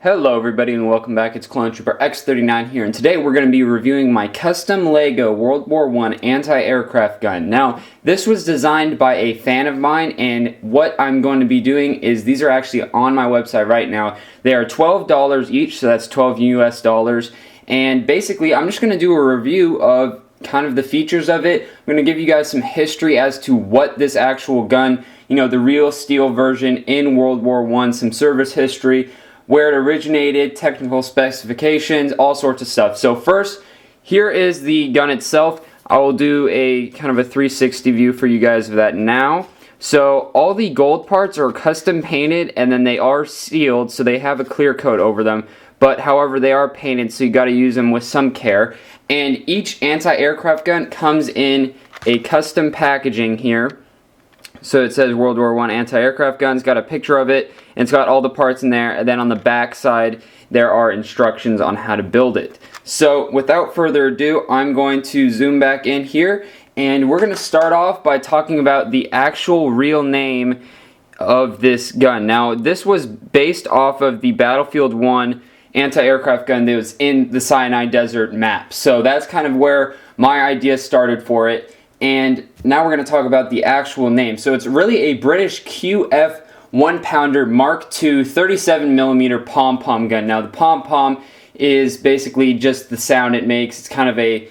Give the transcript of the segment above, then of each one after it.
Hello everybody and welcome back. It's Clone Trooper X39 here, and today we're going to be reviewing my custom Lego World War I anti-aircraft gun. Now, this was designed by a fan of mine, and what I'm going to be doing is these are actually on my website right now. They are $12 each, so that's 12 US dollars, and basically I'm just going to do a review of kind of the features of it. I'm going to give you guys some history as to what this actual gun, the real steel version in World War I, some service history, where it originated, technical specifications, all sorts of stuff. So first, here is the gun itself. I will do a kind of a 360 view for you guys of that now. So all the gold parts are custom painted, and then they are sealed, so they have a clear coat over them. But however, they are painted, so you got to use them with some care. And each anti-aircraft gun comes in a custom packaging here. So it says World War I anti-aircraft guns, got a picture of it, and it's got all the parts in there, and then on the back side there are instructions on how to build it. So without further ado, I'm going to zoom back in here, and we're going to start off by talking about the actual real name of this gun. Now, this was based off of the Battlefield 1 anti-aircraft gun that was in the Sinai Desert map. So that's kind of where my idea started for it. And now we're going to talk about the actual name. So it's really a British QF 1-pounder Mark II 37mm pom-pom gun. Now the pom-pom is basically just the sound it makes. It's kind of a,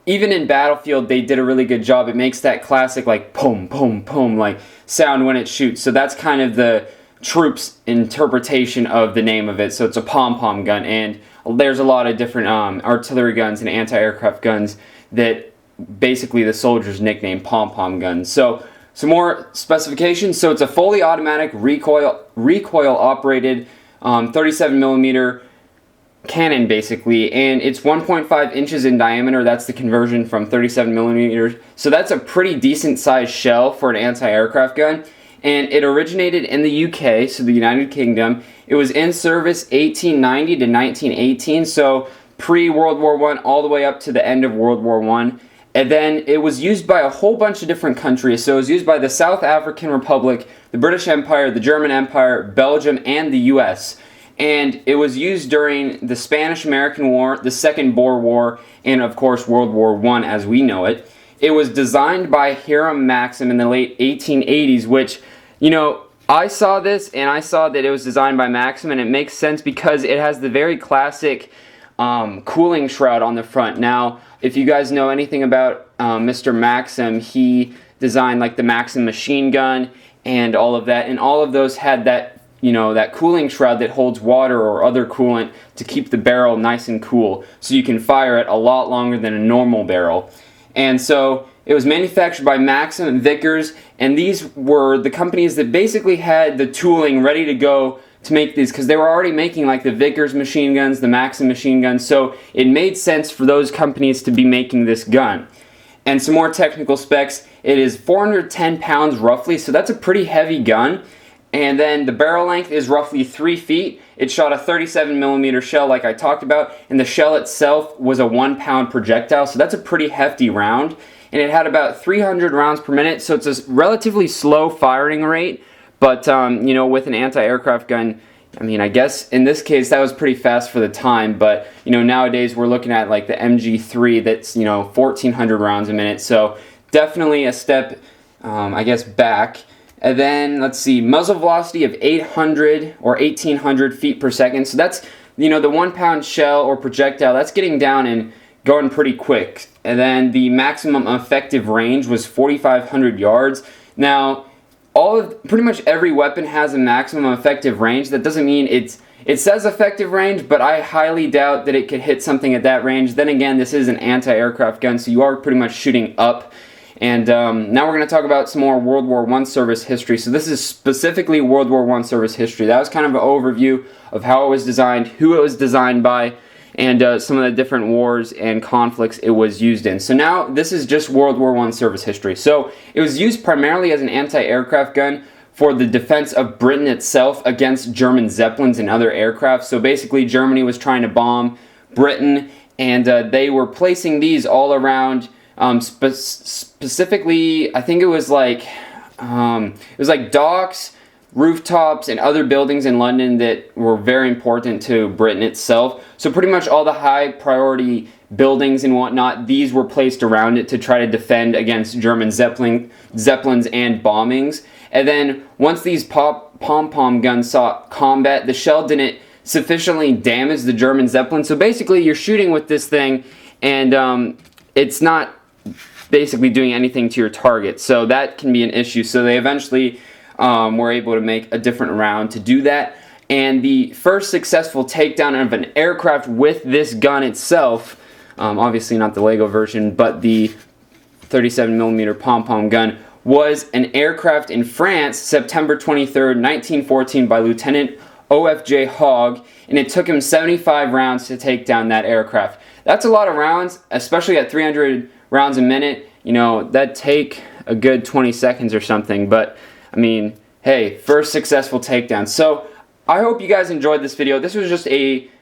even in Battlefield they did a really good job. It makes that classic like pom pom pom like sound when it shoots. So that's kind of the troops' interpretation of the name of it. So it's a pom-pom gun, and there's a lot of different artillery guns and anti-aircraft guns that basically the soldiers nickname pom-pom guns. So some more specifications. So it's a fully automatic recoil operated 37mm cannon basically, and it's 1.5 inches in diameter. That's the conversion from 37mm. So that's a pretty decent sized shell for an anti-aircraft gun, and it originated in the UK, so the United Kingdom. It was in service 1890 to 1918, so pre-World War I all the way up to the end of World War I. And then it was used by a whole bunch of different countries. So it was used by the South African Republic, the British Empire, the German Empire, Belgium, and the US. And it was used during the Spanish-American War, the Second Boer War, and of course World War I as we know it. It was designed by Hiram Maxim in the late 1880s, which, I saw this and I saw that it was designed by Maxim, and it makes sense because it has the very classic cooling shroud on the front. Now, if you guys know anything about Mr. Maxim, he designed like the Maxim machine gun and all of that, and all of those had that, that cooling shroud that holds water or other coolant to keep the barrel nice and cool, so you can fire it a lot longer than a normal barrel. And so it was manufactured by Maxim and Vickers, and these were the companies that basically had the tooling ready to go to make these, because they were already making like the Vickers machine guns, the Maxim machine guns, so it made sense for those companies to be making this gun. And some more technical specs: it is 410 pounds roughly, so that's a pretty heavy gun. And then the barrel length is roughly 3 feet. It shot a 37mm shell like I talked about, and the shell itself was a 1-pound projectile, so that's a pretty hefty round. And it had about 300 rounds per minute, so it's a relatively slow firing rate. But, with an anti-aircraft gun, I guess in this case that was pretty fast for the time. But, nowadays we're looking at like the MG3 that's, 1,400 rounds a minute. So definitely a step, back. And then, let's see, muzzle velocity of 800 or 1,800 feet per second. So that's, the 1-pound shell or projectile, that's getting down and going pretty quick. And then the maximum effective range was 4,500 yards. Now, pretty much every weapon has a maximum effective range. That doesn't mean it says effective range, but I highly doubt that it could hit something at that range. Then again, this is an anti-aircraft gun, so you are pretty much shooting up. And now we're going to talk about some more World War I service history. So this is specifically World War I service history. That was kind of an overview of how it was designed, who it was designed by, and some of the different wars and conflicts it was used in. So now this is just World War I service history. So it was used primarily as an anti-aircraft gun for the defense of Britain itself against German Zeppelins and other aircraft. So basically Germany was trying to bomb Britain, and they were placing these all around, specifically I think it was like docks, rooftops and other buildings in London that were very important to Britain itself. So pretty much all the high priority buildings and whatnot, these were placed around it to try to defend against German zeppelins and bombings. And then once these pom-pom guns saw combat, the shell didn't sufficiently damage the German zeppelin. So basically you're shooting with this thing and it's not basically doing anything to your target. So that can be an issue. So they eventually were able to make a different round to do that. And the first successful takedown of an aircraft with this gun itself, obviously not the Lego version, but the 37mm pom-pom gun, was an aircraft in France, September 23rd, 1914, by Lieutenant O.F.J. Hogg, and it took him 75 rounds to take down that aircraft. That's a lot of rounds, especially at 300 rounds a minute. You know, that'd take a good 20 seconds or something, but I mean, hey, first successful takedown. So I hope you guys enjoyed this video. This was just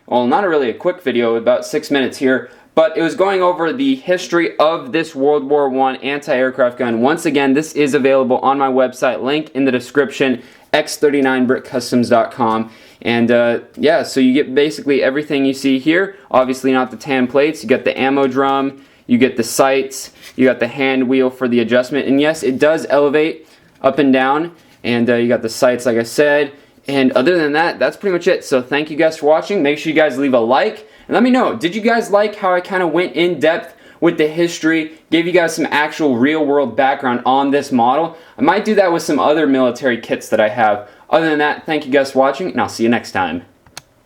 well, not really a quick video, about 6 minutes here, but it was going over the history of this World War I anti-aircraft gun. Once again, this is available on my website, link in the description, X39BrickCustoms.com. And yeah, so you get basically everything you see here. Obviously not the tan plates, you got the ammo drum, you get the sights, you got the hand wheel for the adjustment, and yes, it does elevate up and down, and you got the sights like I said. And other than that, that's pretty much it. So thank you guys for watching. Make sure you guys leave a like, and let me know, did you guys like how I kind of went in depth with the history, gave you guys some actual real world background on this model? I might do that with some other military kits that I have. Other than that, thank you guys for watching, and I'll see you next time.